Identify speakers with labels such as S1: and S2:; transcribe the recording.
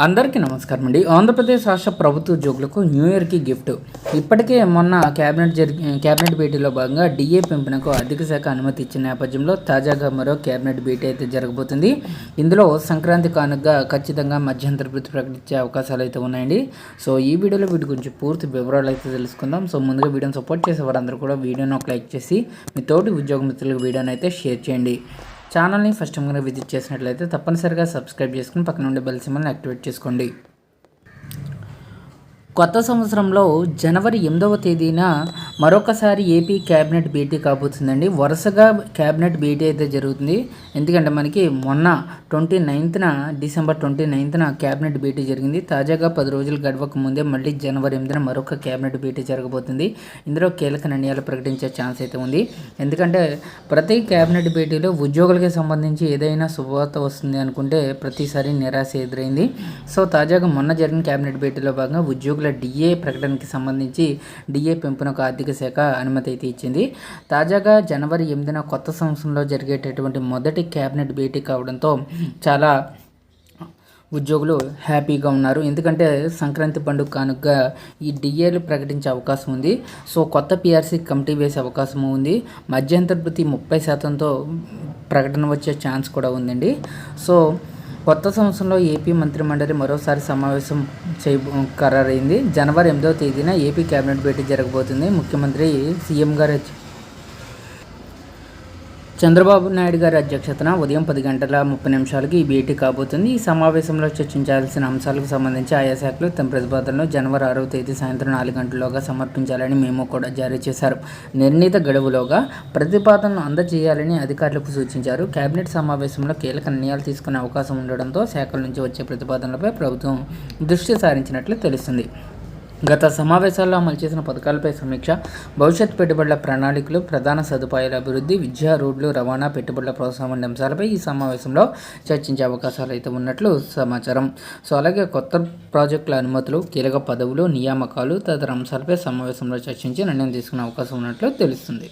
S1: అందరికీ నమస్కారం అండి. ఆంధ్రప్రదేశ్ రాష్ట్ర ప్రభుత్వ ఉద్యోగులకు న్యూ ఇయర్కి గిఫ్ట్. ఇప్పటికే మొన్న క్యాబినెట్ భేటీలో భాగంగా డిఏ పెంపునకు ఆర్థిక శాఖ అనుమతి ఇచ్చిన నేపథ్యంలో తాజాగా మరో క్యాబినెట్ భేటీ అయితే జరగబోతుంది. ఇందులో సంక్రాంతి కానుకగా ఖచ్చితంగా మధ్యంతర వృత్తి ప్రకటించే అవకాశాలు అయితే ఉన్నాయండి. సో ఈ వీడియోలో వీటి గురించి పూర్తి వివరాలు అయితే తెలుసుకుందాం. సో ముందుగా వీడియోని సపోర్ట్ చేసే వారందరూ కూడా వీడియోని ఒక లైక్ చేసి మీ తోటి ఉద్యోగ మిత్రులకు వీడియోని అయితే షేర్ చేయండి. ఛానల్ని ఫస్ట్ టైం కనుక విజిట్ చేసినట్లయితే తప్పనిసరిగా సబ్స్క్రైబ్ చేసుకుని పక్కన ఉండే బెల్ సింబల్ని యాక్టివేట్ చేసుకోండి. కొత్త సంవత్సరంలో జనవరి 8వ తేదీన మరొకసారి ఏపీ క్యాబినెట్ భేటీ కాబోతుందండి. వరుసగా క్యాబినెట్ భేటీ అయితే జరుగుతుంది. ఎందుకంటే మనకి మొన్న డిసెంబర్ 29న క్యాబినెట్ భేటీ జరిగింది. తాజాగా 10 రోజులు గడవక ముందే మళ్ళీ జనవరి 8న మరొక క్యాబినెట్ భేటీ జరగబోతుంది. ఇందులో కీలక నిర్ణయాలు ప్రకటించే ఛాన్స్ అయితే ఉంది. ఎందుకంటే ప్రతి క్యాబినెట్ భేటీలో ఉద్యోగులకి సంబంధించి ఏదైనా శుభవార్త వస్తుంది అనుకుంటే ప్రతిసారి నిరాశ ఎదురైంది. సో తాజాగా మొన్న జరిగిన క్యాబినెట్ భేటీలో భాగంగా ఉద్యోగుల డిఏ ప్రకటనకి సంబంధించి డిఏ పెంపునకు ఆర్థిక శాఖ అనుమతి అయితే ఇచ్చింది. తాజాగా జనవరి 8న కొత్త సంవత్సరంలో జరిగేటటువంటి మొదటి క్యాబినెట్ భేటీ కావడంతో చాలా ఉద్యోగులు హ్యాపీగా ఉన్నారు. ఎందుకంటే సంక్రాంతి పండుగ కానుకగా ఈ డిఏలు ప్రకటించే అవకాశం ఉంది. సో కొత్త పిఆర్సీ కమిటీ వేసే అవకాశం ఉంది. మధ్యంతర వృత్తి 30%తో ప్రకటన వచ్చే ఛాన్స్ కూడా ఉందండి. సో కొత్త సంవత్సరంలో ఏపీ మంత్రిమండలి మరోసారి సమావేశం ఖరారైంది. జనవరి 8వ తేదీన ఏపీ కేబినెట్ భేటీ జరగబోతుంది. ముఖ్యమంత్రి సీఎం గారు చంద్రబాబు నాయుడు గారి అధ్యక్షతన ఉదయం 10:30 ఈ భేటీ కాబోతుంది. ఈ సమావేశంలో చర్చించాల్సిన అంశాలకు సంబంధించి ఆయా శాఖలు తమ ప్రతిపాదనలు జనవరి 6వ తేదీ సాయంత్రం 4 గంటల్లోగా సమర్పించాలని మేము కూడా జారీ చేశారు. నిర్ణీత గడువులోగా ప్రతిపాదనలు అందజేయాలని అధికారులకు సూచించారు. కేబినెట్ సమావేశంలో కీలక నిర్ణయాలు తీసుకునే అవకాశం ఉండడంతో శాఖల నుంచి వచ్చే ప్రతిపాదనలపై ప్రభుత్వం దృష్టి సారించినట్లు తెలుస్తుంది. గత సమావేశాల్లో అమలు చేసిన పథకాలపై సమీక్ష, భవిష్యత్ పెట్టుబడుల ప్రణాళికలు, ప్రధాన సదుపాయాల అభివృద్ధి, విద్య, రోడ్లు, రవాణా, పెట్టుబడుల ప్రోత్సాహం వంటి అంశాలపై ఈ సమావేశంలో చర్చించే అవకాశాలు అయితే ఉన్నట్లు సమాచారం. సో అలాగే కొత్త ప్రాజెక్టుల అనుమతులు, కీలక పదవులు, నియామకాలు తదితర అంశాలపై సమావేశంలో చర్చించి నిర్ణయం తీసుకునే అవకాశం ఉన్నట్లు తెలుస్తుంది.